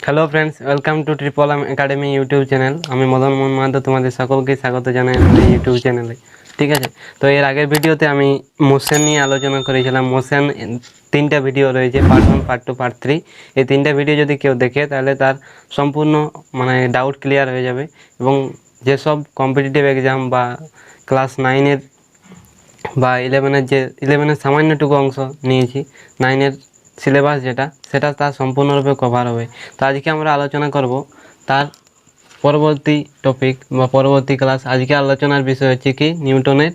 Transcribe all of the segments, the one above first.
Hello friends, welcome to triple M academy YouTube channel. আমি মদন মোহন মাহাতো তোমাদের সকলকে স্বাগত জানাই আমাদের ইউটিউব চ্যানেলে। ঠিক আছে, তো এর আগের ভিডিওতে আমি মোশন নিয়ে আলোচনা করেছিলাম। মোশন তিনটা ভিডিও রয়েছে, পার্ট 1, পার্ট 2, পার্ট 3। এই তিনটা ভিডিও যদি কেউ দেখে তাহলে তার সম্পূর্ণ ডাউট ক্লিয়ার হয়ে যাবে। এবং যেসব কম্পিটিটিভ এক্সাম বা ক্লাস 9-এর বা 11-এর সামান্যটুকু অংশ নিয়েছি, 9-এর সিলেবাস সেটা তার সম্পূর্ণরূপে কভার হবে। তো আজকে আমরা আলোচনা করব তার পরবর্তী টপিক বা পরবর্তী ক্লাস। আজকে আলোচনার বিষয় হচ্ছে কি নিউটনের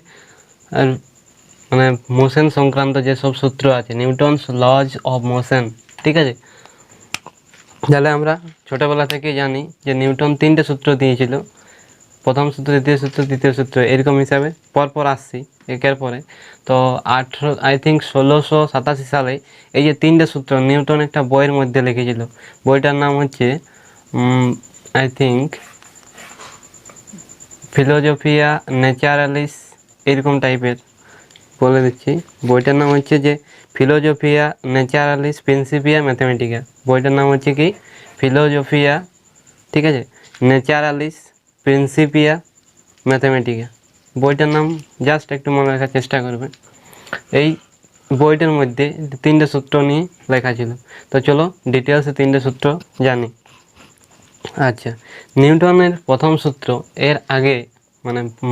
মোশন সংক্রান্ত যেসব সূত্র আছে, নিউটনস লজ অফ মোশন। ঠিক আছে, তাহলে আমরা ছোটোবেলা থেকে জানি যে নিউটন 3টে সূত্র দিয়েছিল। প্রথম সূত্র, দ্বিতীয় সূত্র, তৃতীয় সূত্র, এরকম হিসাবে পরপর আসছি একের পরে। তো 1687 সালে এই যে 3টে সূত্র নিউটন একটা বইয়ের মধ্যে লিখেছিল। বইটার নাম হচ্ছে ফিলোজফিয়া ন্যাচারালিস, এরকম টাইপের বলে দিচ্ছি। বইটার নাম হচ্ছে যে ফিলোজফিয়া ন্যাচারালিস প্রিন্সিপিয়া ম্যাথামেটিকা। বইটার নাম হচ্ছে কি ফিলোজফিয়া, ঠিক আছে, ন্যাচারালিস প্রিন্সিপিয়া ম্যাথামেটিকা। বইটার নাম জাস্ট একটু মনে রাখার চেষ্টা করবেন। এই বইটার মধ্যে 3টে সূত্র নিয়ে লেখা ছিল। তো চলো ডিটেলসে 3টে সূত্র জানি। আচ্ছা, নিউটনের প্রথম সূত্র, এর আগে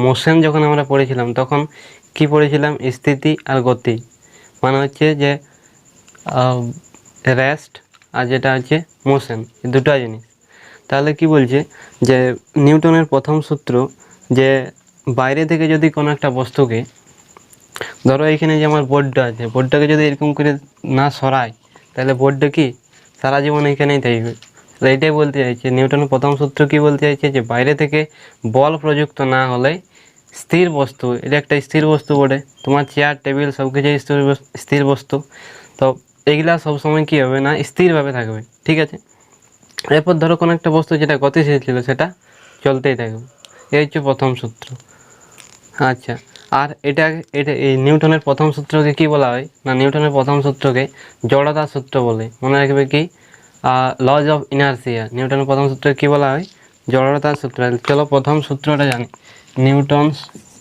মোশন যখন আমরা পড়েছিলাম তখন কি পড়েছিলাম? স্থিতি আর গতি, হচ্ছে যে রেস্ট আর যেটা হচ্ছে মোশন, দুটো জিনিস। তাহলে কি বলছে যে নিউটনের প্রথম সূত্র, যে বাইরে থেকে যদি কোনো একটা বস্তুকে, ধরো এইখানে যে আমার বোর্ডটা আছে, বোর্ডটাকে যদি এরকম করে না সরাই তাহলে বোর্ডটা কি সারা জীবন এখানেই থাকবে। তাহলে এটাই বলতে চাইছে নিউটনের প্রথম সূত্র। কি বলতে চাইছে যে বাইরে থেকে বল প্রযুক্ত না হলে স্থির বস্তু, এটা একটা স্থির বস্তু বটে, তোমার চেয়ার টেবিল সব কিছুই স্থির বস্তু, তো এগুলা সবসময় কী হবে না, স্থিরভাবে থাকবে। ঠিক আছে, এরপর ধরো কোনো একটা বস্তু যেটা গতিশীল ছিল সেটা চলতেই থাকবে। এই হচ্ছে প্রথম সূত্র। আচ্ছা, আর এটা এই নিউটনের প্রথম সূত্রকে কি বলা হয় না, নিউটনের প্রথম সূত্রকে জড়তার সূত্র বলে। মনে রাখবে কি লজ অফ ইনার্সিয়া। নিউটনের প্রথম সূত্রকে কী বলা হয়? জড়তার সূত্র। চলো প্রথম সূত্রটা জানি। নিউটনস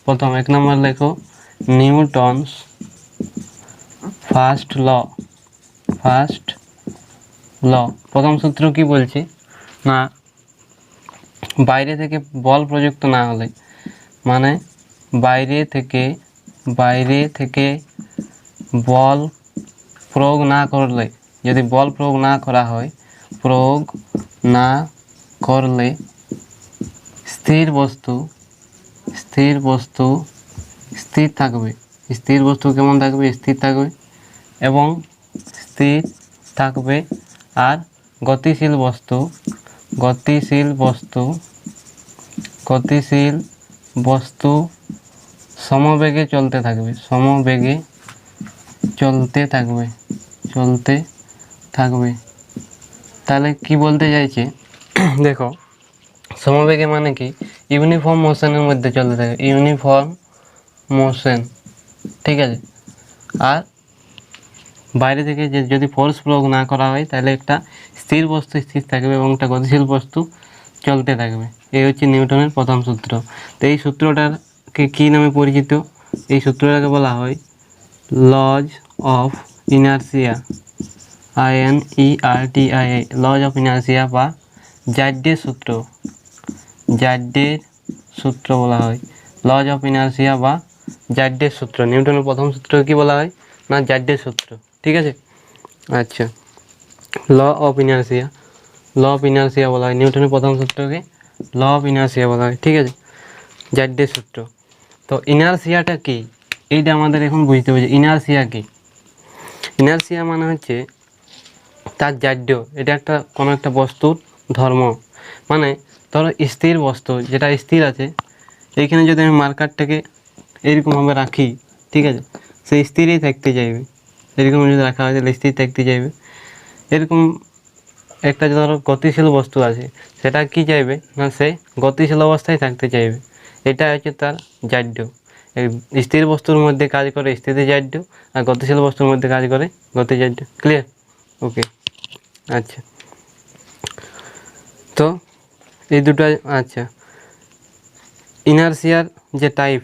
প্রথম, 1 নম্বর লেখো নিউটনস ফার্স্ট ল। প্রথম সূত্র কি বলছি না, বাইরে থেকে বল প্রযুক্ত না হলে, মানে বাইরে থেকে বল প্রয়োগ না করলে, যদি বল প্রয়োগ না করা হয়, প্রয়োগ না করলে স্থির বস্তু স্থির থাকবে। স্থির বস্তু কেমন থাকবে? স্থির থাকবে। এবং স্থির থাকবে। আর গতিশীল বস্তু সমবেগে চলতে থাকবে। তাহলে কি বলতে চাইছে দেখো, সমবেগে মানে কি ইউনিফর্ম মোশনের মধ্যে চলতে থাকে, ইউনিফর্ম মোশন। ঠিক আছে, আর বাইরে থেকে যদি ফোর্স প্রয়োগ না করা হয় তাহলে একটা স্থির বস্তু স্থির থাকবে এবং একটা গতিশীল বস্তু চলতে থাকবে। এই হচ্ছে নিউটনের প্রথম সূত্র। তো এই সূত্রটাকে কী নামে পরিচিত? এই সূত্রটাকে বলা হয় lodge of inertia, INERTIA, lodge of inertia বা জাড্ডের সূত্র বলা হয়। লজ অফ ইনার্সিয়া বা জাড্ডের সূত্র। নিউটনের প্রথম সূত্র কি বলা হয় না, জাড্ডের সূত্র। ঠিক আছে, আচ্ছা, ল অফ ইনার্সিয়া বলা হয়। নিউটনের প্রথম সূত্রকে ল অফ ইনার্সিয়া বলা হয়। ঠিক আছে, জাড্ডের সূত্র। তো ইনার্সিয়াটা কি, এইটা আমাদের এখন বুঝতে হবে যে ইনার্সিয়া কি। ইনার্সিয়া মানে হচ্ছে তার জাড্য, এটা কোনো একটা বস্তুর ধর্ম। মানে ধরো স্থির বস্তু যেটা স্থির আছে, এইখানে যদি আমি মার্কারটাকে এরকমভাবে রাখি, ঠিক আছে, সে স্থিরই থাকতে চাইবে। এরকম যদি রাখা হয় তাহলে স্থির থাকতে চাইবে। এরকম একটা ধরো গতিশীল বস্তু আছে, সেটা কি চাইবে না, সে গতিশীল অবস্থায় থাকতে চাইবে। এটা হচ্ছে তার জাড্য। স্থির বস্তুর মধ্যে কাজ করে স্থিতিজাড্য, আর গতিশীল বস্তুর মধ্যে কাজ করে গতিজাড্য। ক্লিয়ার? ওকে, আচ্ছা। তো এই দুটো আচ্ছা, ইনারশিয়ার যে টাইপ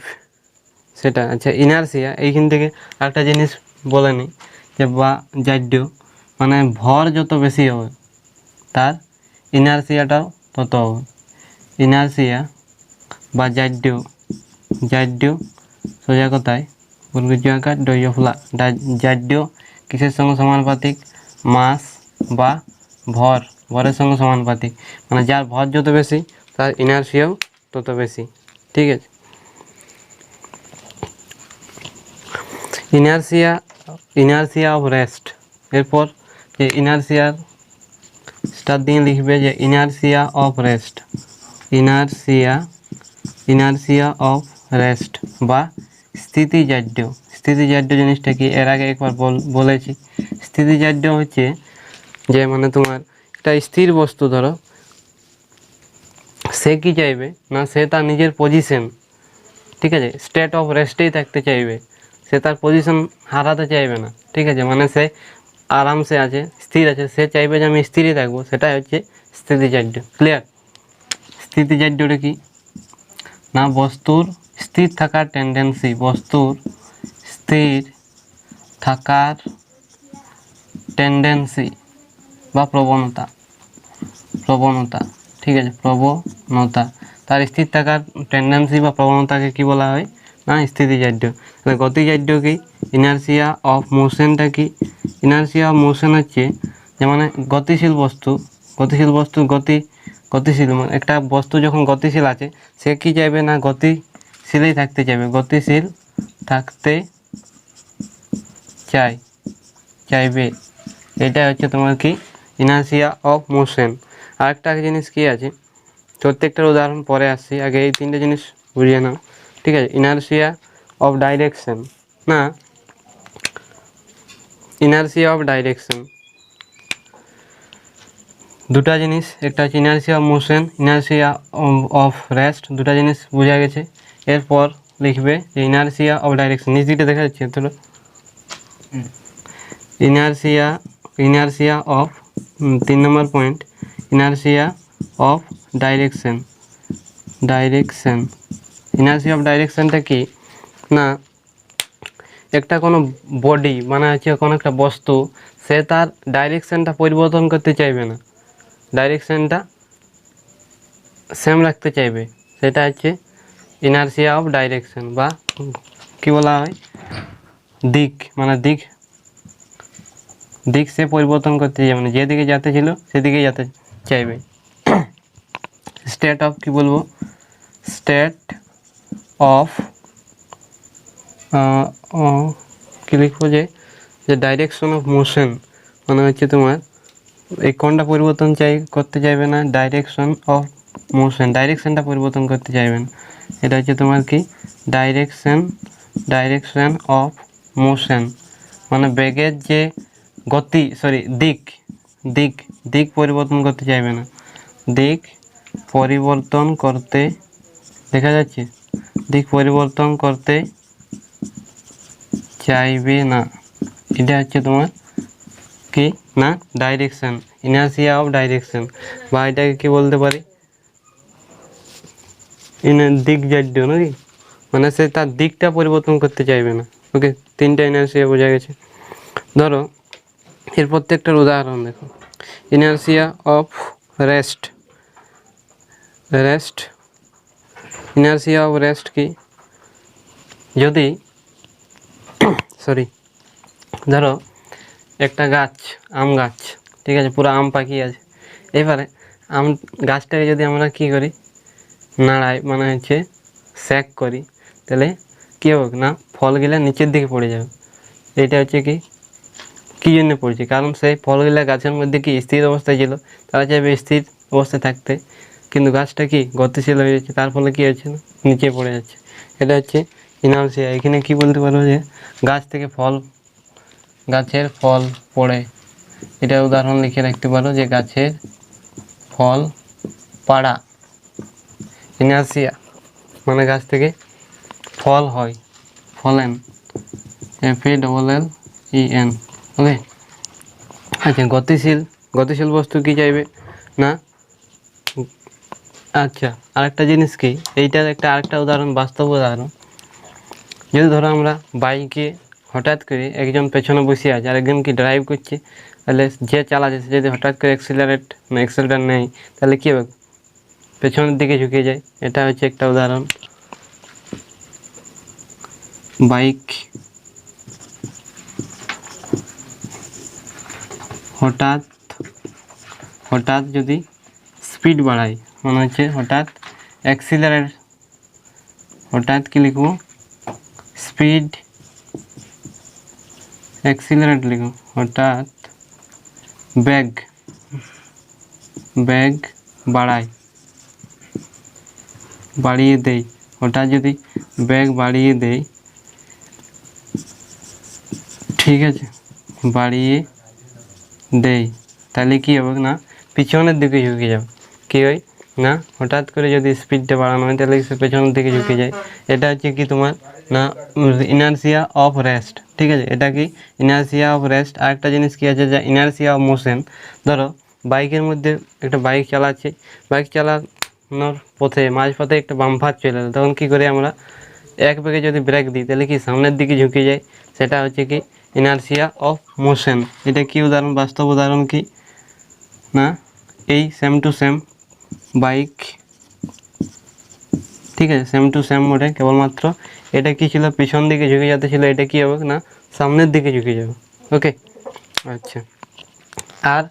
সেটা আচ্ছা, ইনারশিয়া এইখান থেকে একটা জিনিস বলে নিই যে বা জাড্য মানে ভর যত বেশি হবে তার ইনারশিয়াটাও তত হবে। ইনারশিয়া বা জাড্য, জাড্য সোজা কথায় আকার ডয়ফলা, জাড্য কিসের সঙ্গে সমানুপাতিক? মাস বা ভর, ভরের সঙ্গে সমানুপাতিক, মানে যার ভর যত বেশি তার ইনারশিয়াও তত বেশি। ঠিক আছে, ইনারশিয়া, ইনারশিয়া অফ রেস্ট, এরপর যে ইনারশিয়ার স্টার দিয়ে লিখবে যে inertia of rest, inertia, inertia of rest বা স্থিতিজাড্য। স্থিতিজাড্য জিনিসটা কি এর আগে একবার বলেছি। স্থিতিজাড্য হচ্ছে যে মানে তোমার একটা স্থির বস্তু, ধরো সে কি চাইবে না, সে তার নিজের পজিশন, ঠিক আছে, স্টেট অফ রেস্টেই থাকতে চাইবে, সে তার পজিশন হারাতে চাইবে না। ঠিক আছে, মানে সে আরামসে আছে, স্থির আছে, সে চাইবে যে আমি স্থিরই থাকবো, সেটাই হচ্ছে স্থিতিজাড্য। ক্লিয়ার? স্থিতিজাড্যটা কি না, বস্তুর স্থির থাকার টেন্ডেন্সি, বস্তুর স্থির থাকার টেন্ডেন্সি বা প্রবণতা, প্রবণতা, ঠিক আছে, প্রবণতা, তার স্থির থাকার টেন্ডেন্সি বা প্রবণতাকে কি বলা হয় না, স্থিতিজাড্য। তাহলে গতিজাড্য কি? ইনারশিয়া অফ মোশনটা কি? ইনারশিয়া অফ মোশন হচ্ছে যে মানে গতিশীল বস্তু, গতিশীল বস্তুর গতি, গতিশীল মানে একটা বস্তু যখন গতিশীল আছে সে কি চাইবে না, গতিশীলই থাকতে চাইবে, গতিশীল থাকতে চাইবে, এটা হচ্ছে তোমার কি ইনারশিয়া অফ মোশন। আরেকটা জিনিস কি আছে, প্রত্যেকটার উদাহরণ পরে আসছি, আগে এই তিনটে জিনিস বুঝিয়ে নাও। ঠিক আছে, ইনারশিয়া অফ ডাইরেকশন, না ইনারশিয়া অফ ডাইরেকশন, দুটা জিনিস, একটা হচ্ছে inertia of motion, inertia of rest, দুটা জিনিস বোঝা গেছে। এরপর লিখবে যে ইনারশিয়া অফ ডাইরেকশন, নিচ দিকটা দেখা যাচ্ছে তো, inertia, inertia of 3 number point, inertia of direction, direction, inertia of ডাইরেকশনটা কি না, একটা কোনো বডি মানে হচ্ছে কোনো একটা বস্তু, সে তার ডাইরেকশনটা পরিবর্তন করতে চাইবে না, ডাইরেকশনটা সেম রাখতে চাইবে, সেটা হচ্ছে ইনারশিয়া অফ ডাইরেকশন বা কি বলা হয় দিক, মানে দিক, দিক সে পরিবর্তন করতে চাইবে, মানে যেদিকে যেতে ছিল সেদিকে যেতে চাইবে। স্টেট অফ কি বলবো, স্টেট অফ কি লিখবো যে ডাইরেকশন অফ মোশন, মানে হচ্ছে তোমার এই কোনটা পরিবর্তন করতে চাইবে না, ডাইরেকশন অফ মোশন, ডাইরেকশনটা পরিবর্তন করতে চাইবে না, এটা হচ্ছে তোমার কি ডাইরেকশন, ডাইরেকশন অফ মোশন, মানে বেগের যে গতি, দিক, দিক, দিক পরিবর্তন করতে চাইবে না, দিক পরিবর্তন করতে, দেখা যাচ্ছে, দিক পরিবর্তন করতে চাইবে না, এটা হচ্ছে তোমার কি না ডাইরেকশন, ইনারশিয়া অফ ডাইরেকশন, বা এটাকে কি বলতে পারি দিকজাড্য নাকি, মানে সে তার দিকটা পরিবর্তন করতে চাইবে না। ওকে, তিনটা ইনারশিয়া বোঝা গেছে। ধরো এর প্রত্যেকটার উদাহরণ দেখো, inertia of rest, rest, inertia of rest কি, যদি ধরো একটা গাছ, আম গাছ, ঠিক আছে, পুরো আম পাকিয়ে আছে, এবারে আম গাছটাকে যদি আমরা কি করি, নাড়াই, মানে হচ্ছে স্যাক করি, তাহলে কী হবে না, ফলগুলো নিচের দিকে পড়ে যাবে। এটা হচ্ছে কি কী জন্য পড়ছে, কারণ সেই ফলগুলো গাছের মধ্যে কি স্থির অবস্থায় ছিল, তারা চাইবে স্থির অবস্থায় থাকতে, কিন্তু গাছটা কি গতিশীল হয়ে যাচ্ছে, তার ফলে কী হচ্ছে না, নিচে পড়ে যাচ্ছে। এটা হচ্ছে ইনারশিয়া। এখানে কি বলতে পারো যে গাছ থেকে ফল, গাছের ফল পড়ে, এটা উদাহরণ লিখে রাখতে পারো যে গাছের ফল পাড়া, ইনারশিয়া মানে গাছ থেকে ফল হয়, ফলেন, FALLEN। ওকে, আচ্ছা, গতিশীল, গতিশীল বস্তু কি চাইবে না, আচ্ছা, আরেকটা জিনিস কি, এইটার একটা আরেকটা উদাহরণ, বাস্তব উদাহরণ। যদি ধরো আমরা বাইকে হঠাৎ করে একজন পেছনে বসে আছে আর একজন কি ড্রাইভ করছে, তাহলে যে চালাচ্ছে সে যদি হঠাৎ করে এক্সেলারেটার নেয়, তাহলে কী হবে, পেছনের দিকে ঝুঁকে যায়। এটা হচ্ছে একটা উদাহরণ। বাইক হঠাৎ হঠাৎ যদি স্পিড বাড়ায়, মানে হচ্ছে হঠাৎ হঠাৎ কি লিখবো, স্পিড অ্যাক্সিলারেট লিখো, হঠাৎ বেগ বাড়িয়ে দেয়, হঠাৎ যদি বেগ বাড়িয়ে দেয়, ঠিক আছে, বাড়িয়ে দেয়, তাহলে কী হবে না, পিছনের দিকে ঝুঁকে যাবে। কী হয় না, হঠাৎ করে যদি স্পিডটা বাড়ানো হয় তাহলে সে পেছনের দিকে ঝুঁকে যায়। এটা হচ্ছে কি তোমার না ইনার্সিয়া অফ রেস্ট, ঠিক আছে, এটা কি ইনার্সিয়া অফ রেস্ট। আরেকটা জিনিস কী আছে, যে ইনার্সিয়া অফ মোশন। ধরো বাইকের মধ্যে একটা বাইক চালাচ্ছে, বাইক চালানোর মাঝপথে একটা বাম্পার চলে এলো, তখন কী করে আমরা এক বেগে যদি ব্রেক দিই তাহলে কি সামনের দিকে ঝুঁকে যায়, সেটা হচ্ছে কি ইনার্সিয়া অফ মোশন। এটা কি উদাহরণ, বাস্তব উদাহরণ কি না, এই সেম টু সেম বাইক, ঠিক আছে, সেম টু সেম মোডে, কেবলমাত্র এটা কি ছিল, পিছন দিকে ঝুঁকে যেতে ছিল, এটা কি হবে না, সামনের দিকে ঝুঁকে যাবে। ওকে, আচ্ছা। আর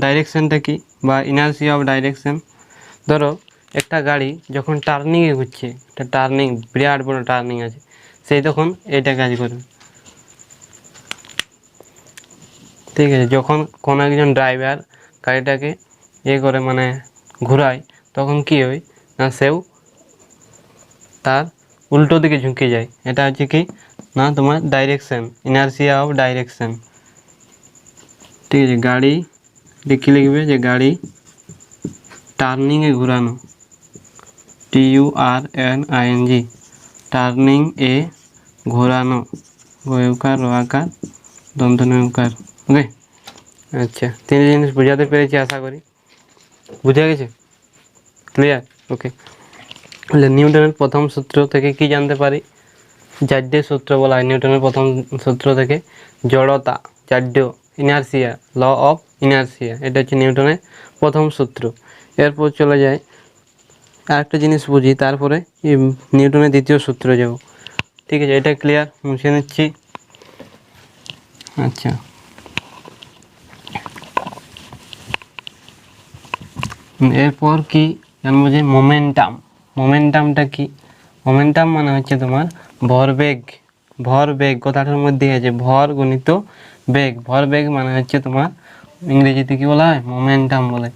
ডাইরেকশনটা কি, বা ইনার্সিয়া অফ ডাইরেকশন। ধরো একটা গাড়ি যখন টার্নিংয়ে ঘুরছে, একটা বিরাট বড় টার্নিং আছে, সেই তখন এটা কাজ করবে, ঠিক আছে। যখন কোনো একজন ড্রাইভার গাড়িটাকে করে মানে ঘোরায়, তখন কী হয় না, সেও তার উল্টো দিকে ঝুঁকে যায়। এটা হচ্ছে কি না তোমার ডাইরেকশন, ইনার্সিয়া অফ ডাইরেকশন, ঠিক আছে। গাড়ি দেখি লিখবে যে গাড়ি টার্নিংয়ে ঘোরানো, TURNING, টার্নিং এ ঘোরানো, গোয়কার রোয়াকার দন্তনকার। ওকে, আচ্ছা, তিন জিনিস বোঝাতে পেরেছি আশা করি, বুঝে গেছে, ক্লিয়ার। ওকে, তাহলে নিউটনের প্রথম সূত্র থেকে কি জানতে পারি, জাড্যের সূত্র বলা হয় নিউটনের প্রথম সূত্র থেকে, জড়তা, জাড্য, ইনার্সিয়া, ল অফ ইনার্সিয়া, এটা হচ্ছে নিউটনের প্রথম সূত্র। এরপর চলে যায় আরেকটা জিনিস বুঝি, তারপরে নিউটনের দ্বিতীয় সূত্র যাব, ঠিক আছে। এটা ক্লিয়ার, মুছে নিচ্ছি। আচ্ছা, এরপর কি জানবো যে মোমেন্টামটা কি। মোমেন্টাম মানে হচ্ছে তোমার ভরবেগ কথাটার মধ্যে আছে ভর গুণিত বেগ। ভরবেগ মানে হচ্ছে তোমার ইংরেজিতে কি বলা হয়, মোমেন্টাম বলে।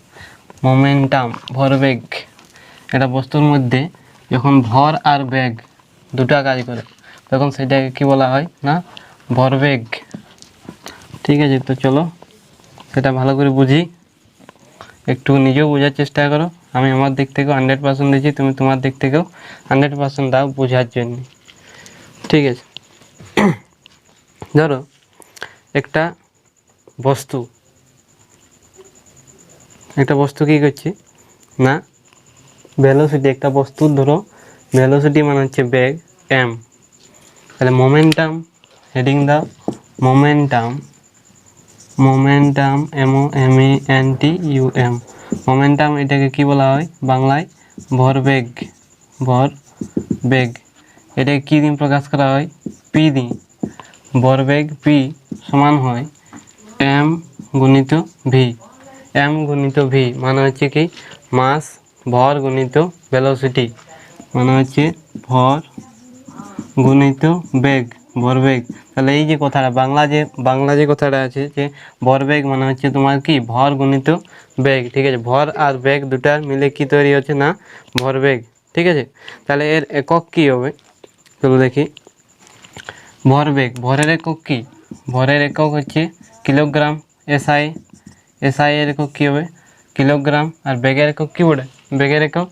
মোমেন্টাম, ভরবেগ। একটা বস্তুর মধ্যে যখন ভর আর বেগ দুটা কাজ করে, তখন সেটাকে কি বলা হয় না, ভরবেগ, ঠিক আছে। তো চলো সেটা ভালো করে বুঝি, একটু নিজেও বোঝার চেষ্টা করো। আমি আমার দিক থেকেও 100% দিচ্ছি, তুমি তোমার দিক থেকেও 100% দাও বোঝার জন্য, ঠিক আছে। ধরো একটা বস্তু কী করছে না, ভেলোসিটি, একটা বস্তুর ধরো ভেলোসিটি মানে হচ্ছে বেগ m, তাহলে মোমেন্টাম, হেডিং দাও মোমেন্টাম, MOMENTUM, মোমেন্টাম, এটাকে কি বলা হয় বাংলায়, ভরবেগ। এটাকে কী দিয়ে প্রকাশ করা হয়, p দিয়ে। ভরবেগ p সমান হয় m গুণিত v, মানে হচ্ছে কি মাস, ভর গুণিত ভেলোসিটি, মানে হচ্ছে ভর গুণিত বেগ, ভরবেগ। তাহলে এই যে কথাটা বাংলা যে কথাটা আছে যে ভরবেগ মানে হচ্ছে তোমার কি ভর গুণিত বেগ, ঠিক আছে। ভর আর বেগ দুটার মিলে কি তৈরি হচ্ছে না, ভরবেগ, ঠিক আছে। তাহলে এর একক কি হবে, চলো দেখি। ভরের একক কি, ভরের একক হচ্ছে কিলোগ্রাম। SI এর একক কী হবে, কিলোগ্রাম। আর বেগের একক কী বলে, বেগের একক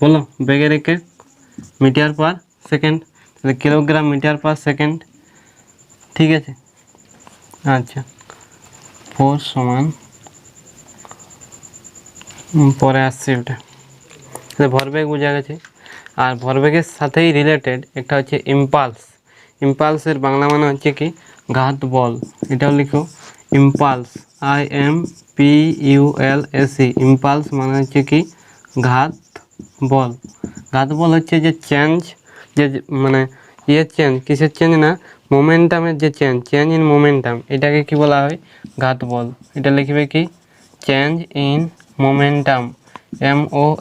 বলো, বেগের একক মিটার পার সেকেন্ড, তাহলে কিলোগ্রাম মিটার পার সেকেন্ড, ঠিক আছে। আচ্ছা, ফোর্স সমান পরে আসছে ওটা। ভরবেগ বোঝা গেছে। আর ভরবেগের সাথেই রিলেটেড একটা হচ্ছে ইম্পালস। ইম্পালসের বাংলা মানে হচ্ছে কি ঘাত বল। এটাও লিখো ইম্পালস, IMPULSE। ইম্পালস মানে হচ্ছে কি ঘাত বল। ঘাত বল হচ্ছে যে চেঞ্জ, যে মানে চেঞ্জ, কিসের চেঞ্জ না, মোমেন্টামের যে চেঞ্জ, চেঞ্জ ইন মোমেন্টাম, এটাকে কি বলা হয় ঘাত বল। এটা লিখবে কি চেঞ্জ ইন মোমেন্টাম,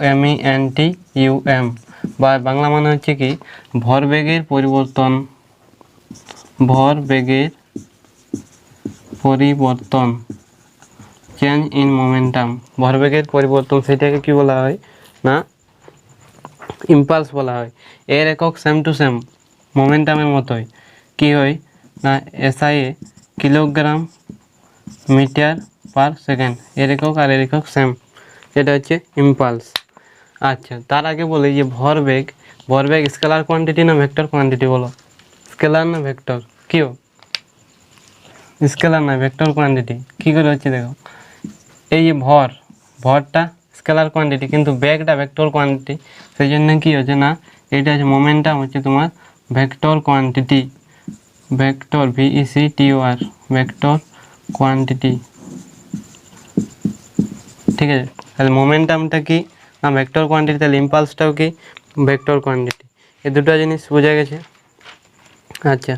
MOMENTUM, বা বাংলা মানে হচ্ছে কি ভরবেগের পরিবর্তন। ভরবেগের পরিবর্তন, চেঞ্জ ইন মোমেন্টাম, ভরবেগের পরিবর্তন, সেটাকে কি বলা হয় না ইম্পালস বলা হয়। এর একক সেম টু সেম মোমেন্টামের মতোই, কি হয় না SI এ কিলোগ্রাম মিটার পার সেকেন্ড, এর একক আর এর একক সেম, এটা হচ্ছে ইম্পালস। আচ্ছা, তার আগে বলি যে ভরবেগ, ভরবেগ স্কেলার কোয়ান্টিটি না ভেক্টর কোয়ান্টিটি বলো? স্কেলার না ভেক্টর? কিও স্কেলার না ভেক্টর কোয়ান্টিটি। কী করে হচ্ছে দেখো, এই যে ভরটা স্কেলার কোয়ান্টিটি কিন্তু বেগটা ভেক্টর কোয়ান্টিটি, সেই জন্য কী হচ্ছে না এটা হচ্ছে মোমেন্টাম হচ্ছে তোমার vector quantity, vector VECTOR, vector quantity. ঠিক আছে, তাহলে মোমেন্টামটা কি না ভেক্টর কোয়ান্টিটি, তাহলে ইম্পালসটাও কি ভেক্টর কোয়ান্টিটি। এই দুটো জিনিস বোঝা গেছে। আচ্ছা,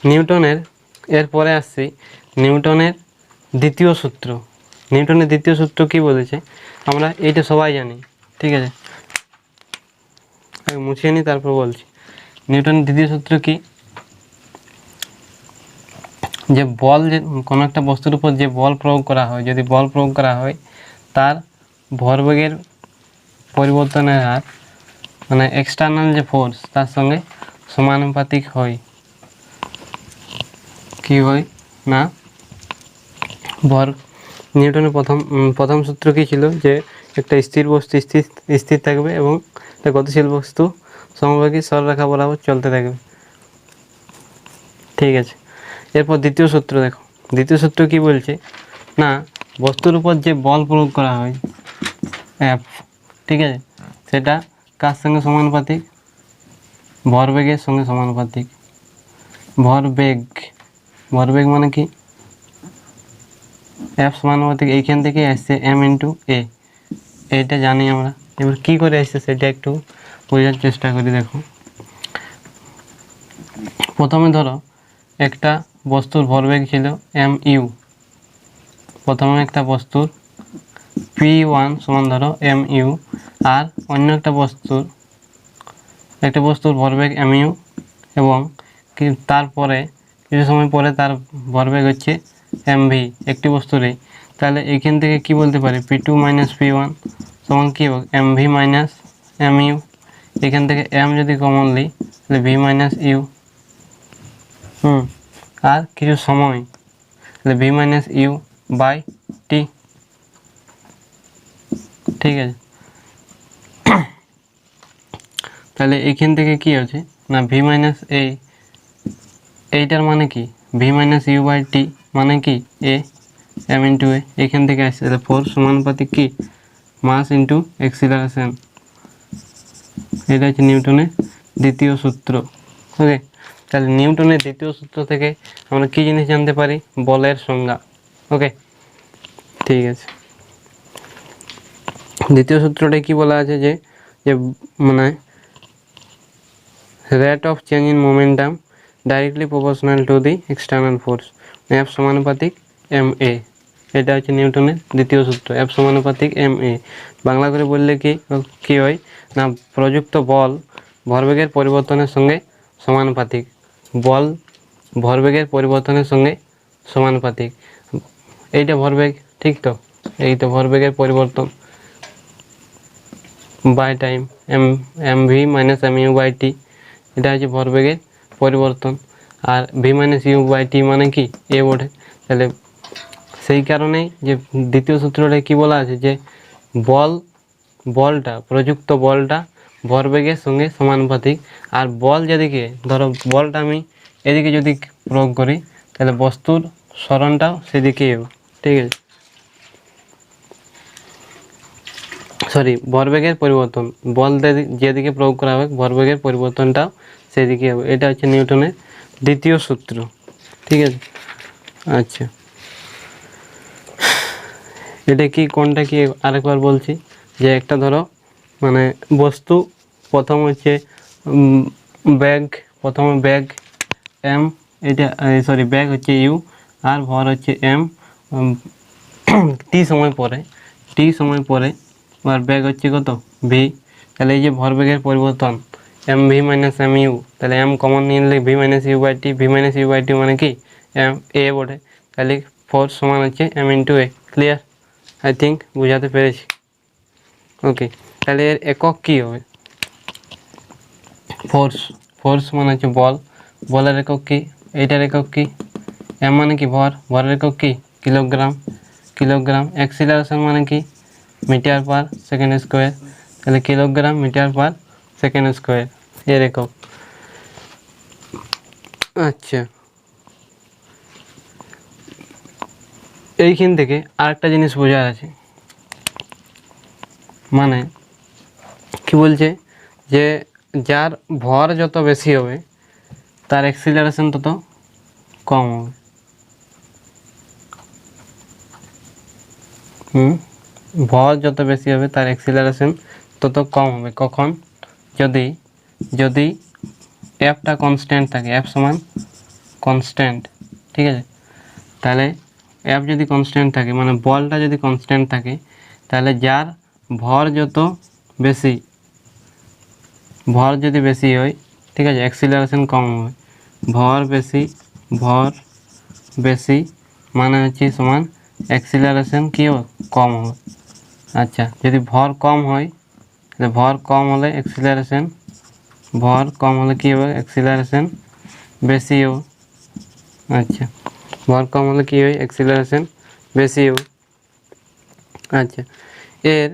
নিউটনের এরপরে আসছি নিউটনের দ্বিতীয় সূত্র। নিউটনের দ্বিতীয় সূত্র কি বলেছে আমরা এইটা সবাই জানি, ঠিক আছে, আমি মুছিয়ে নিই তারপর বলছি। নিউটনের দ্বিতীয় সূত্র কি, যে বল, যে কোনো একটা বস্তুর উপর যে বল প্রয়োগ করা হয়, যদি বল প্রয়োগ করা হয় তার ভরবেগের পরিবর্তনের হার মানে এক্সটার্নাল যে ফোর্স তার সঙ্গে সমানুপাতিক হয়। কি হয় না ভর, নিউটনের প্রথম সূত্র কী ছিল, যে একটা স্থির বস্তু স্থির থাকবে এবং একটা গতিশীল বস্তু সমবেগী সরলরেখা বরাবর চলতে থাকবে। ঠিক আছে, এরপর দ্বিতীয় সূত্র দেখো। দ্বিতীয় সূত্র কি বলছে না বস্তুর উপর যে বল প্রয়োগ করা হয় F, ঠিক আছে, সেটা কার সঙ্গে সমানুপাতিক, ভরবেগের সঙ্গে সমানুপাতিক। ভরবেগ, ভরবেগ মানে কি F সমানুপাতিক, এইখান থেকে আসছে M×A, এইটা জানি আমরা। এবার কি করে আসছে সেটা একটু বোঝার চেষ্টা করি। দেখো, প্রথমে ধরো একটা বস্তুর ভরবেগ ছিল mu, প্রথমে একটা বস্তুর P1 সমান ধরো mu, আর অন্য একটা বস্তুর ভরবেগ mu, এবং তারপরে কিছু সময় পরে তার ভরবেগ হচ্ছে mv, একটি বস্তুরই। তাহলে এইখান থেকে কি বলতে পারি P2 - P1 সমান কী হোক mv - mu, এখান থেকে m যদি কমন নিই তাহলে v - u, আর কিছু সময় তাহলে v - u/t। ঠিক আছে, তাহলে এইখান থেকে কি আছে না v - a, এইটার মানে কি v - u/t মানে কি a, m×a, এখান থেকে আসছে। তাহলে ফোর্স সমানুপাতিক কি মাস ইন্টু অ্যাক্সিলারেশন। এটা হচ্ছে নিউটনের দ্বিতীয় সূত্র। ওকে, তাহলে নিউটনের দ্বিতীয় সূত্র থেকে আমরা কী জিনিস জানতে পারি, বলের সংজ্ঞা। ওকে, ঠিক আছে, দ্বিতীয় সূত্রটাই কি বলা আছে যে মানে rate of change in momentum directly proportional to the external force, F সমানুপাতিক ma। এটা হচ্ছে নিউটনের দ্বিতীয় সূত্র, F সমানুপাতিক ma। বাংলা করে বললে কি হয় না প্রযুক্ত বল ভরবেগের পরিবর্তনের সঙ্গে সমানুপাতিক, বল ভরবেগের পরিবর্তনের সঙ্গে সমানুপাতিক। এইটা ভরবেগ, ঠিক তো, এই তো ভরবেগের পরিবর্তন বাই টাইম mv - mu/t, এটা হচ্ছে ভরবেগের পরিবর্তন। আর v - u/t মানে কি এ বোর্ডে। তাহলে সেই কারণেই যে দ্বিতীয় সূত্রটা কি বলা আছে যে বলটা প্রযুক্ত বলটা ভরবেগের সঙ্গে সমানুপাতিক। আর বল যেদিকে ধরো বলটা আমি এদিকে যদি প্রয়োগ করি তাহলে বস্তুর সরণটাও সেদিকেই হবে। ঠিক আছে, সরি ভরবেগের পরিবর্তন, বল যেদিকে প্রয়োগ করা হবে ভরবেগের পরিবর্তনটাও সেদিকে হবে। এটা হচ্ছে নিউটনের দ্বিতীয় সূত্র, ঠিক আছে। আচ্ছা, এটা কি কোনটা কি আরেকবার বলছি, যে একটা ধরো মানে বস্তু, প্রথম হচ্ছে ব্যাগ, প্রথমে ব্যাগ এম, এটা সরি ব্যাগ হচ্ছে ইউ আর ভর হচ্ছে এম, টি সময় পরে আর ব্যাগ হচ্ছে কত ভি। তাহলে এই যে ভরবেগের পরিবর্তন M V minus M U, তাহলে এম কমন নিয়ে নিলে V minus U by T, V minus U by T মানে কি এম এ বটে। তাহলে ফোর্স সমান হচ্ছে M into A. Clear? I think বুঝাতে পেরেছি। ওকে, তাহলে এর একক কী হবে? ফোর্স মানে হচ্ছে বল, বলের একক কি, এইটার একক কি, এম মানে কি ভর, ভরের একক কি কিলোগ্রাম। অ্যাক্সিলারেশন মানে কি মিটার পার সেকেন্ড স্কোয়ার, তাহলে kilogram metre per second square এর একক। আচ্ছা, এইখান থেকে আরেকটা জিনিস বোঝার আছে, মানে কি বলছে যে যার ভর যত বেশি হবে তার অ্যাক্সিলারেশন তত কম হবে। ভর যত বেশি হবে তার অ্যাক্সিলারেশন তত কম হবে। কখন? যদি এফটা কনস্ট্যান্ট থাকে, এফ সমান কনস্ট্যান্ট, ঠিক আছে। তাহলে এফ যদি কনস্ট্যান্ট থাকে মানে বলটা যদি কনস্ট্যান্ট থাকে, তাহলে যার ভর যত বেশি, ভর যদি বেশি হয়, ঠিক আছে, অ্যাক্সিলারেশন কম হবে। ভর বেশি মানে হচ্ছে সমান অ্যাক্সিলারেশন কী হবে কম হবে। আচ্ছা, যদি ভর কম হয় তাহলে ভর কম হলে কী হবে অ্যাক্সিলারেশন বেশি হবে। আচ্ছা, ভর কম হলে কী হয় অ্যাক্সিলারেশন বেশি হবে। আচ্ছা, এর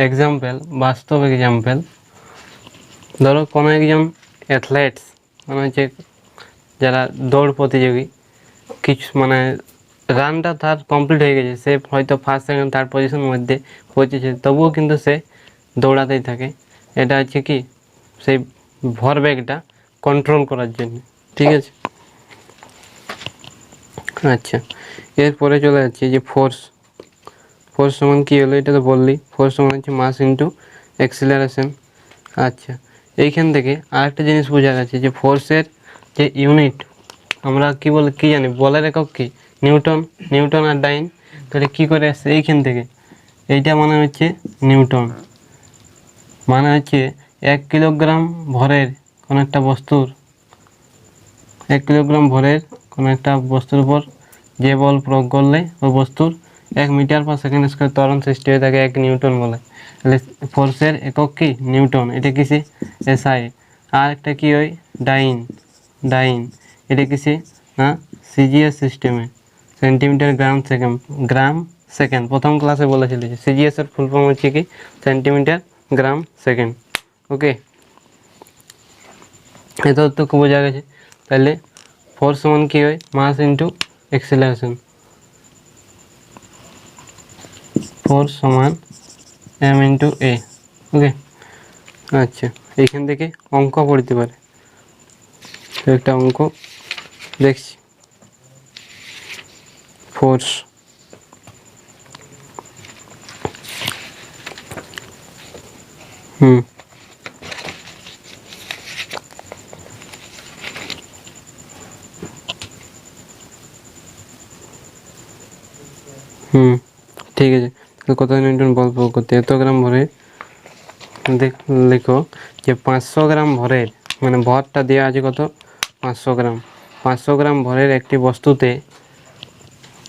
এক্সাম্পল, বাস্তব এক্সাম্পল, ধরো কোনো একজন অ্যাথলেটস মানে হচ্ছে যারা দৌড় প্রতিযোগী, কিছু মানে রানটা তার কমপ্লিট হয়ে গেছে, সে হয়তো ফার্স্ট সেকেন্ড থার্ড পজিশনের মধ্যে পৌঁছেছে, তবুও কিন্তু সে দৌড়াতেই থাকে। এটা হচ্ছে কি সেই ভরবেগটা কন্ট্রোল করার জন্য, ঠিক আছে। আচ্ছা, এরপরে চলে যাচ্ছে যে ফোর্স সমান কী হলো, এটা তো বললি, ফোর্স সমান হচ্ছে মাস ইন্টু অ্যাক্সিলারেশন। আচ্ছা, এইখান থেকে আরেকটা জিনিস বোঝা যাচ্ছে যে ফোর্সের যে ইউনিট আমরা কি জানি, বলের একক কি নিউটন আর ডাইন। তাহলে কী করে আসছে এইখান থেকে, এইটা মানে হচ্ছে নিউটন, মানে হচ্ছে 1 কিলোগ্রাম ভরের কোনো একটা বস্তুর 1 কিলোগ্রাম ভরের কোনো একটা বস্তুর উপর যে বল প্রয়োগ করলে ওই বস্তুর 1 মিটার পার সেকেন্ড স্কোয়ার ত্বরণ সৃষ্টি হয়ে থাকে 1 নিউটন বলে। তাহলে ফোর্সের একক কি নিউটন, এটা কিসে এসআই। আর একটা কী হয় ডাইন, এটা কিসে না সিজিএস সিস্টেমে, সেন্টিমিটার গ্রাম সেকেন্ড। প্রথম ক্লাসে বলেছিল যে সিজিএস এর ফুল ফর্ম হচ্ছে কি সেন্টিমিটার গ্রাম সেকেন্ড। ওকে, এটা তো খুব বোঝা গেছে। তাহলে ফোর্স সমান কী হয় মাস ইন্টু অ্যাক্সিলারেশন, ফোর্স সমান এম ইন্টু এ। ওকে, আচ্ছা, এইখান থেকে অঙ্ক পড়তে পারে, তো একটা অঙ্ক দেখছি। ফোর্স ঠিক আছে। তো কত নিউটন বল প্রয়োগ করতে, এত গ্রাম ভরে লেখো যে 500 গ্রাম ভরের, মানে ভরটা দেওয়া আছে কত 500 গ্রাম। 500 গ্রাম ভরের একটি বস্তুতে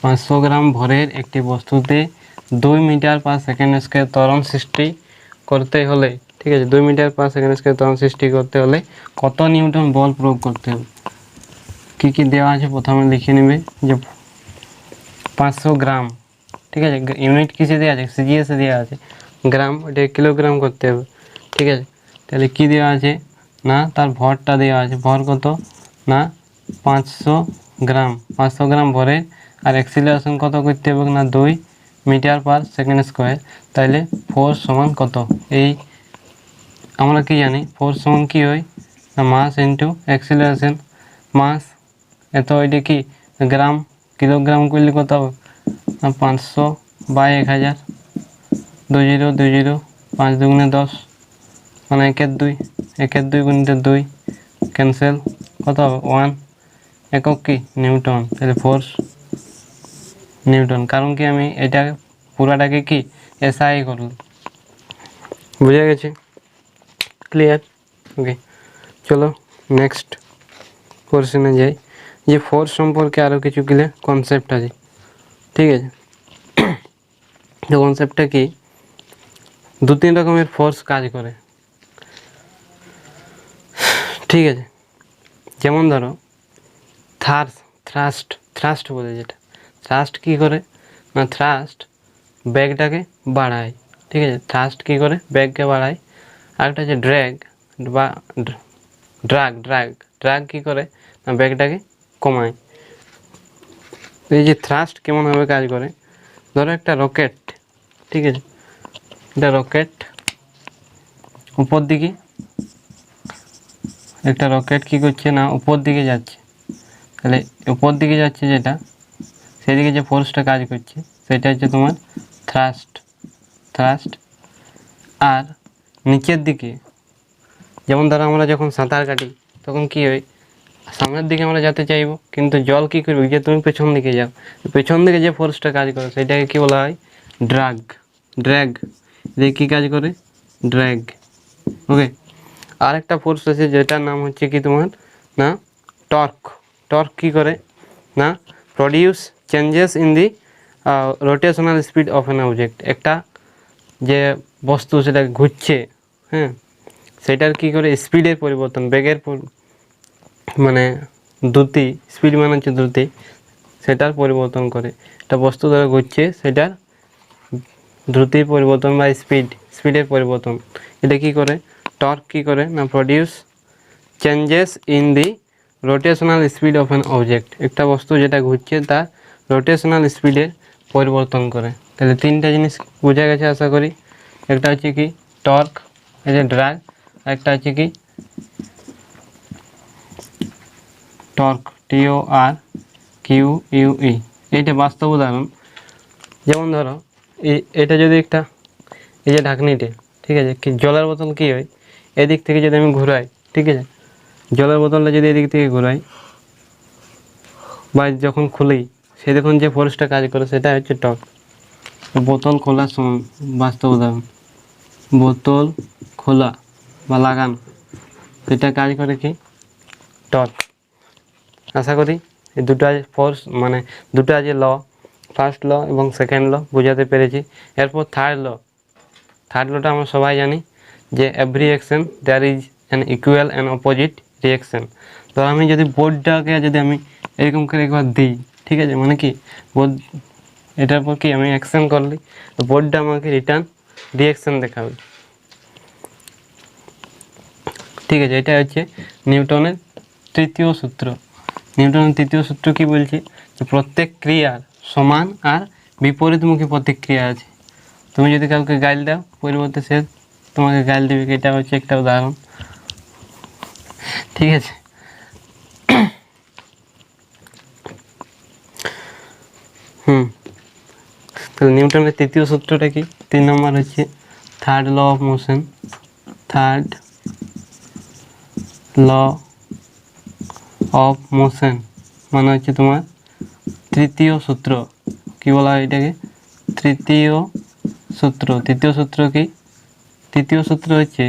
500 গ্রাম ভরের একটি বস্তুতে 2 মিটার পার সেকেন্ড স্কোয়ার ত্বরণ সৃষ্টি করতে হলে, ঠিক আছে, 2 মিটার পার সেকেন্ড স্কোয়ার ত্বরণ সৃষ্টি করতে হলে কত নিউটন বল প্রয়োগ করতে হবে। কী কী দেওয়া আছে প্রথমে লিখে নেবে যে 500 গ্রাম, ঠিক আছে, ইউনিট কিসে দেওয়া আছে সিজিএসে দেওয়া আছে, গ্রাম ওটা কিলোগ্রাম করতে হবে, ঠিক আছে। তাহলে কি দেওয়া আছে না তার ভরটা দেওয়া আছে, ভর কত না 500 গ্রাম, 500 গ্রাম ভরে, আর অ্যাক্সিলারেশন কত করতে হবে না 2 মিটার পার সেকেন্ড স্কোয়ার, তাহলে ফোর্স সমান কত? এই আমরা কি জানি ফোর্স সমান কি হয় না মাস ইন্টু অ্যাক্সিলারেশন। মাস এত এটা কি গ্রাম, কিলোগ্রাম করলে কত হবে না 500 বাই 1000, 20 20 5 দুগুণে 10 মানে 1 একের 2 গুণিত 2 ক্যান্সেল, কত হবে 1, একক কি নিউটন। তাহলে ফোর্স নিউটন, কারণ কি আমি এটা পুরাটাকে কি এসআই করলাম। বুঝে গেছে? ক্লিয়ার? ওকে, চলো নেক্সট কোশ্চেনে যাই। যে ফোর্স সম্পর্কে আরও কিছু ক্লিয়ার কনসেপ্ট আছে, ঠিক আছে? তো কনসেপ্টটা কি, 2-3 রকমের ফোর্স কাজ করে, ঠিক আছে? যেমন ধরো থ্রাস্ট বলে, যেটা থ্রাস্ট কি করে না থ্রাস্ট ব্যাগটাকে বাড়ায়, ঠিক আছে? থ্রাস্ট কি করে ব্যাগকে বাড়ায়। আরেকটা হচ্ছে ড্র্যাগ বা ড্রাগ কি করে না ব্যাগটাকে কমায়। এই যে থ্রাস্ট কেমনভাবে কাজ করে, ধরো একটা রকেট, ঠিক আছে? এটা রকেট উপর দিকে, একটা রকেট কি করছে না উপর দিকে যাচ্ছে, তাহলে উপর দিকে যাচ্ছে যেটা, সেদিকে যে ফোর্সটা কাজ করছে সেটা হচ্ছে তোমার থ্রাস্ট। আর নিচের দিকে, যেমন ধরো আমরা যখন সাঁতার কাটি তখন কি হয়, সামনের দিকে আমরা যেতে চাইবো, কিন্তু জল কি করবে যে তুমি পেছন দিকে যাও, পেছন দিকে যে ফোর্সটা কাজ করে সেটাকে কি বলা হয় ড্র্যাগ। দিয়ে কী কাজ করে ড্র্যাগ। ওকে, আর একটা ফোর্স আছে যেটার নাম হচ্ছে কি তোমার না টর্ক কি করে না produce changes in the rotational speed of an object. একটা যে বস্তু সেটা ঘুরছে, হ্যাঁ, সেটার কি করে স্পিডের পরিবর্তন, বেগের মানে দ্রুতি, স্পিড মানে হচ্ছে দ্রুতি, সেটার পরিবর্তন করে। একটা বস্তু ধরে ঘুরছে সেটার দ্রুতির পরিবর্তন বা স্পিডের পরিবর্তন, এটা কি করে টর্ক কি করে না produce changes in the rotational speed of an object. একটা বস্তু যেটা ঘুরছে তার রোটেশনাল স্পিডের পরিবর্তন করে। তাহলে 3টা জিনিস বোঝা গেছে আশা করি। একটা হচ্ছে কি টর্ক, এই যে ড্র্যাগ, একটা হচ্ছে কি টর্ক TORQUE। এইটা বাস্তব উদাহরণ। যেমন ধরো এটা যদি একটা এই যে ঢাকনিতে, ঠিক আছে, কি জলের বোতল কি হয় এদিক থেকে যদি আমি ঘুরাই, ঠিক আছে, জলের বোতলটা যদি এদিক থেকে ঘুরাই বা যখন খুলি সে দেখুন যে ফোর্সটা কাজ করে সেটা হচ্ছে টর্ক। বোতল খোলার সময় বাস্তব উদাহরণ, বোতল খোলা বা লাগানো, সেটা কাজ করে কি টর্ক। আশা করি এই দুটো ফোর্স মানে দুটো যে ল, ফার্স্ট ল এবং সেকেন্ড ল বোঝাতে পেরেছি। এরপর থার্ড লটা আমরা সবাই জানি যে every action there is an equal and opposite reaction. তো আমি যদি বোর্ডটাকে যদি আমি এরকম করে একবার দিই, ঠিক আছে, মানে কি বোর্ড এটার পর কি আমি অ্যাকশন করলি তো বোর্ডটা আমাকে রিটার্ন রিঅ্যাকশন দেখাবে, ঠিক আছে? এটা হচ্ছে নিউটনের তৃতীয় সূত্র। নিউটনের তৃতীয় সূত্র কি বলছে যে প্রত্যেক ক্রিয়ার সমান আর বিপরীতমুখী প্রতিক্রিয়া আছে। তুমি যদি কাউকে গাইল দাও পরিবর্তে সে তোমাকে গাইল দেবে, এটা হচ্ছে একটা উদাহরণ, ঠিক আছে? তাহলে নিউটনের তৃতীয় সূত্রটা কি, 3 নম্বর হচ্ছে third law of motion. Third law of motion মানে হচ্ছে তোমার তৃতীয় সূত্র। কি বলা হয় এটাকে? তৃতীয় সূত্র। তৃতীয় সূত্র কি? তৃতীয় সূত্র হচ্ছে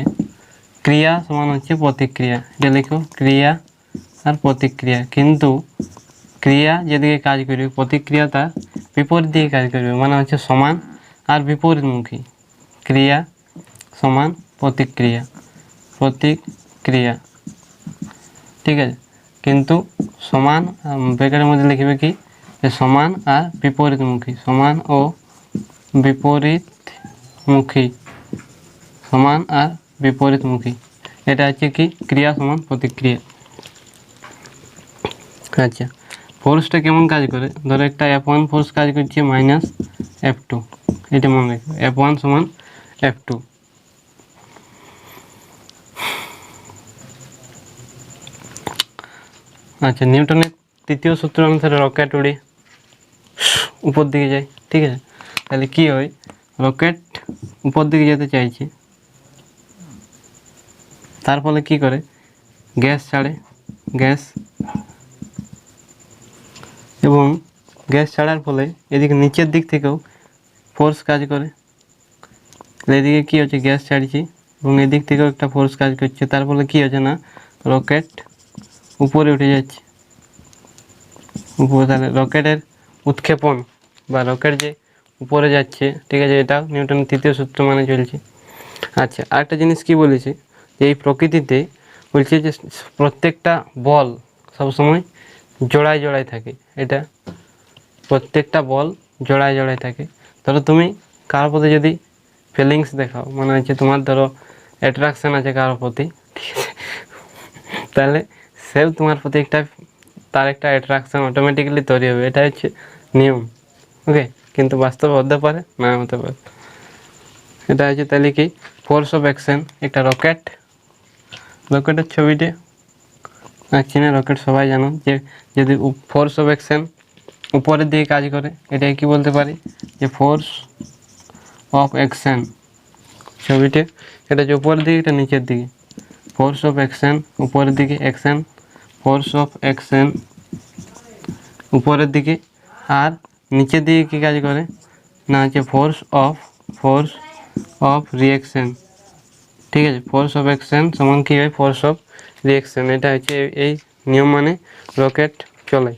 ক্রিয়া সমান হচ্ছে প্রতিক্রিয়া। এটা লিখো, ক্রিয়া আর প্রতিক্রিয়া। কিন্তু ক্রিয়া যেদিকে কাজ করবে প্রতিক্রিয়া তার বিপরীত দিকে কাজ করবে, মানে হচ্ছে সমান আর বিপরীতমুখী। ক্রিয়া সমান প্রতিক্রিয়া, ঠিক আছে? কিন্তু সমান ব্র্যাকেটের মধ্যে লিখবে কি যে সমান আর বিপরীতমুখী, সমান ও বিপরীতমুখী, সমান আর বিপরীতমুখী। এটা হচ্ছে কি ক্রিয়া সমান প্রতিক্রিয়া। আচ্ছা, ফোর্সটা কেমন কাজ করে, ধরো একটা F1 ফোর্স কাজ করছে মাইনাস F2, এটা মনে রাখবে, F1 সমান F2। আচ্ছা, নিউটনের তৃতীয় সূত্র অনুসারে রকেট উড়ে উপর দিকে যায়, ঠিক আছে? তাহলে কি হয়, রকেট উপর দিকে যেতে চাইছে, তার ফলে কি করে, গ্যাস ছাড়ে, গ্যাস, এবং গ্যাস ছাড়ার ফলে এদিকে নিচের দিক থেকেও ফোর্স কাজ করে। এদিকে কি হচ্ছে, গ্যাস ছাড়ছি এবং এদিক থেকেও একটা ফোর্স কাজ করছে, তার ফলে কি হচ্ছে না, রকেট উপরে উঠে যাচ্ছে উপরে। তাহলে রকেটের উৎক্ষেপণ বা রকেট যে উপরে যাচ্ছে, ঠিক আছে, এটা নিউটনের তৃতীয় সূত্র মানে চলছে। আচ্ছা, আরেকটা জিনিস কি বলেছে, যে এই প্রকৃতিতে বলছে যে প্রত্যেকটা বল সবসময় জোড়ায় জোড়ায় থাকে, এটা প্রত্যেকটা বল জোড়ায় জোড়ায় থাকে। ধরো তুমি কারোর প্রতি যদি ফিলিংস দেখাও, মানে হচ্ছে তোমার ধরো অ্যাট্রাকশান আছে কারোর প্রতি, ঠিক আছে, তাহলে সেও তোমার প্রতি তার একটা অ্যাট্রাকশান অটোমেটিক্যালি তৈরি হবে, এটা হচ্ছে নিয়ম। ওকে, কিন্তু বাস্তবে হতে পারে না হতে পারে, এটা হচ্ছে। তাহলে কি ফোর্স অফ অ্যাকশন, একটা রকেটের ছবিতে আঁকছি না, রকেট সবাই জানো যে যদি ফোর্স অফ অ্যাকশন উপরের দিকে কাজ করে, এটাকে কি বলতে পারি, যে ফোর্স অফ অ্যাকশন। ছবিতে এটা যে উপরের দিকে, এটা নিচের দিকে, ফোর্স অফ অ্যাকশন উপরের দিকে, অ্যাকশন, ফোর্স অফ অ্যাকশন উপরের দিকে, আর নিচের দিকে কী কাজ করে না, হচ্ছে ফোর্স অফ রিঅ্যাকশন, ঠিক আছে। ফোর্স অফ অ্যাকশন সমান কী হয়, ফোর্স অফ রিঅ্যাকশন, এটা হচ্ছে এই নিয়ম মানে রকেট চলে।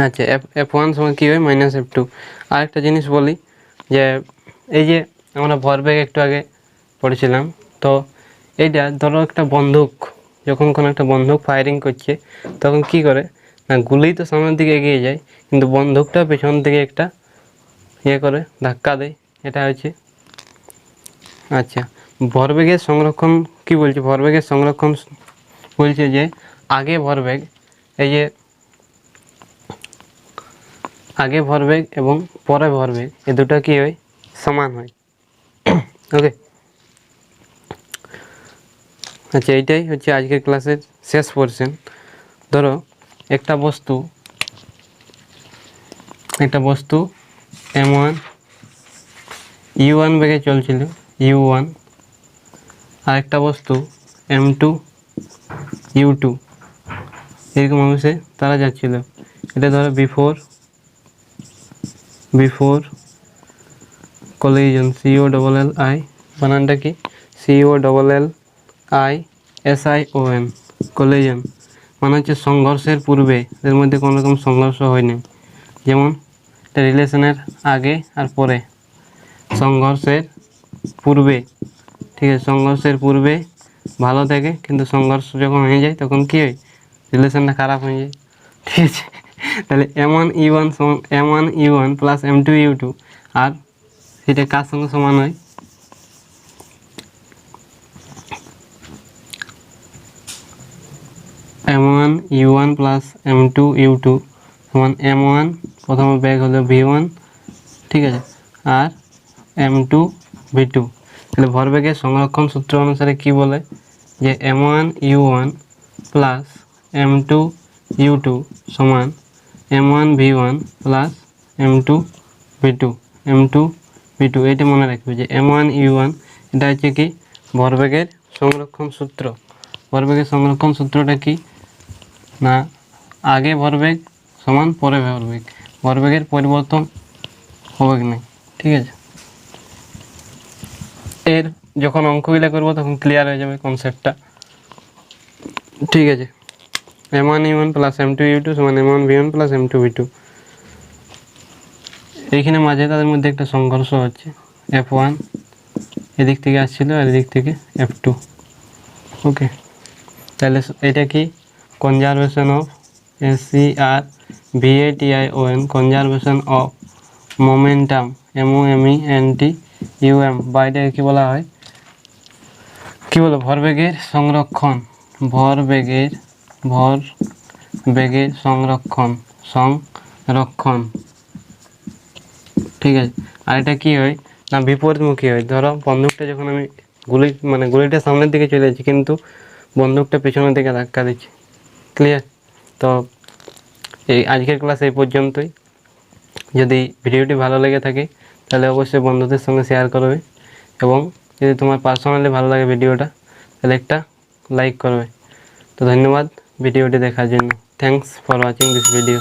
আচ্ছা, F1 সমান কী হয়, মাইনাস F2। আরেকটা জিনিস বলি, যে এই যে আমরা ভরবেগ একটু আগে পড়েছিলাম, তো এইটা ধরো একটা বন্দুক, যখন কোনো একটা বন্দুক ফায়ারিং করছে, তখন কি করে না, গুলি তো সামনের দিকে এগিয়ে যায়, কিন্তু বন্দুকটা পেছন থেকে একটা করে ধাক্কা দেয়, এটা হচ্ছে। আচ্ছা, ভরবেগের সংরক্ষণ কি বলছে, ভরবেগের সংরক্ষণ বলছে যে আগে ভরবেগ, এই যে আগে ভরবেগ এবং পরে ভরবেগ, এই দুটো কি হয়, সমান হয়। ওকে, আচ্ছা, এইটাই হচ্ছে আজকের ক্লাসের শেষ পোরশন। ধরো একটা বস্তু M1 U1 বেগে চলছিল, U1, আর একটা বস্তু M2 U2 এরকম অংশে তারা যাচ্ছিল। এটা ধরো বিফোর কলিশন, COLLI, বানানটা কি, COLLISION, কলিশন মানে হচ্ছে সংঘর্ষের পূর্বে, এর মধ্যে কোনো রকম সংঘর্ষ হয়নি। যেমন একটা রিলেশনের আগে আর পরে, সংঘর্ষের পূর্বে, ঠিক আছে, সংঘর্ষের পূর্বে ভালো থাকে, কিন্তু সংঘর্ষ যখন হয়ে যায় তখন কী হয়, রিলেশনটা খারাপ হয়ে যায়, ঠিক আছে। তাহলে M1 প্লাস M2 U2, আর সেটা কার সঙ্গে সমান হয়, M1 U1 plus M2 U2 সমান M1 প্রথমে বেগ হলো V1, ঠিক আছে, আর M2 V2। তাহলে ভরবেগের সংরক্ষণ সূত্র অনুসারে কি বলে, যে M1 U1 plus M2 U2 সমান M1 V1 plus M2 V2, এটা মনে রাখবে, যে M1 U1 এটা হচ্ছে কি ভরবেগের সংরক্ষণ সূত্র। ভরবেগের সংরক্ষণ সূত্রটা কি না, আগে ভরবেগ সমান পরে ভরবেগ, ভরবেগের পরিবর্তন হবে কি না, ঠিক আছে। এর যখন অঙ্কগুলো করবো তখন ক্লিয়ার হয়ে যাবে কনসেপ্টটা, ঠিক আছে। M1 U1 plus M2 U2 সমান M1 V1 plus M2 V2। এইখানে মাঝে তাদের মধ্যে একটা সংঘর্ষ হচ্ছে, F1 এদিক থেকে আসছিল আর এদিক থেকে F2। ওকে, তাহলে এটা কি conservation of CRVATION, conservation of momentum MOMENTUM, বা এটাকে কী বলা হয়, কী বলো, ভরবেগের সংরক্ষণ, ভরবেগের বেগের সংরক্ষণ। ঠিক আছে। আর এটা কী হয় না, বিপরীতমুখী হয়। ধরো বন্দুকটা যখন আমি গুলিটা সামনের দিকে চলে যাচ্ছে, কিন্তু বন্দুকটা পেছনের দিকে ধাক্কা দিচ্ছে। ক্লিয়ার? তো এই আজকের ক্লাস এই পর্যন্তই। যদি ভিডিওটি ভালো লেগে থাকে তাহলে অবশ্যই বন্ধুদের সঙ্গে শেয়ার করবে, এবং যদি তোমার পার্সোনালি ভালো লাগে ভিডিওটা তাহলে একটা লাইক করবে। তো ধন্যবাদ ভিডিওটি দেখার জন্য। Thanks for watching this video.